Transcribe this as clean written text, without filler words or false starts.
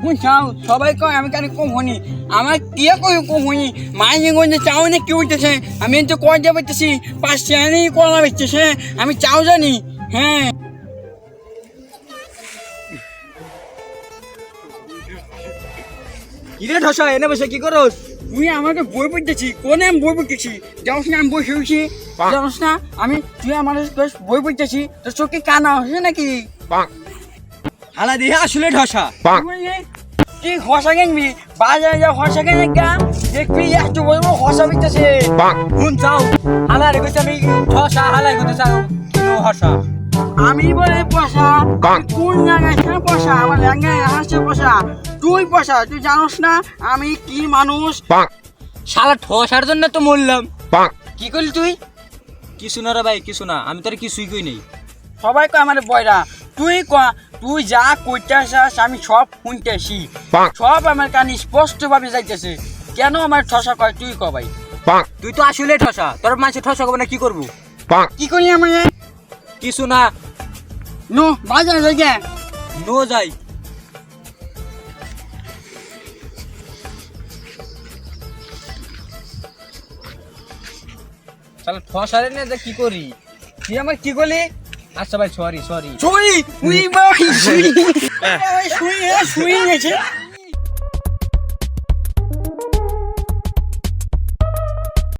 বুঝছাও সবাই কয় আমি কেন কম হনি আমার কে কই কম হনি মাইনে গঞ্জে চাও না কি হইতেছে আমি তো কয় যাবে পাইতেছি 5 টাকা নেই কলা বেচতেছে আমি চাও জানি হ্যাঁ কিরে ঠসা এনে বসে কি করস? তুই আমাকে বই পড়তেছি কোনে আমি বই পড়তেছি জানোস না আমি বই শুয়েছি জানোস না আমি তুই আমার বই পড়তেছি তোর চোখে কানা হচ্ছে নাকি হালা দিয়ে আসলে ঠসা। তুই হসা কিনবি বাজারে যা হসা কিনে গা দেখবি একটু বলবো হসা বিকতেছে শুন চাও হালা রে কইছে আমি ঠসা হালাই কইতে চাও কিনো হসা। আমি বলে পয়সা কোন জায়গায় পয়সা আমার ল্যাঙ্গায় হাসছে পয়সা তুই পয়সা তুই জানোস না আমি কি মানুষ শালা ঠসার জন্য তো মরলাম। কি করলি তুই কিছু না রে ভাই কিছু না, আমি তোর কিছুই কই নাই। সবাই কয় আমার বয়রা তুই ক তুই যা কইতে আসাস আমি সব শুনতেছি সব আমার কানে স্পষ্ট ভাবে যাইতেছে কেন আমার ঠসা কয় তুই ক ভাই তুই তো আসলে ঠসা, তোর মানুষে ঠসা করবে না কি করবো? কি করি আমার কিছু না, নো বাজারে যাই গে নো যাই। শালা ঠসারে না যে কি করি? তুই আমার কি করলি? আচ্ছা ভাই সরি সরি। শুই শুই ভাই শুই শুই শুই গেছে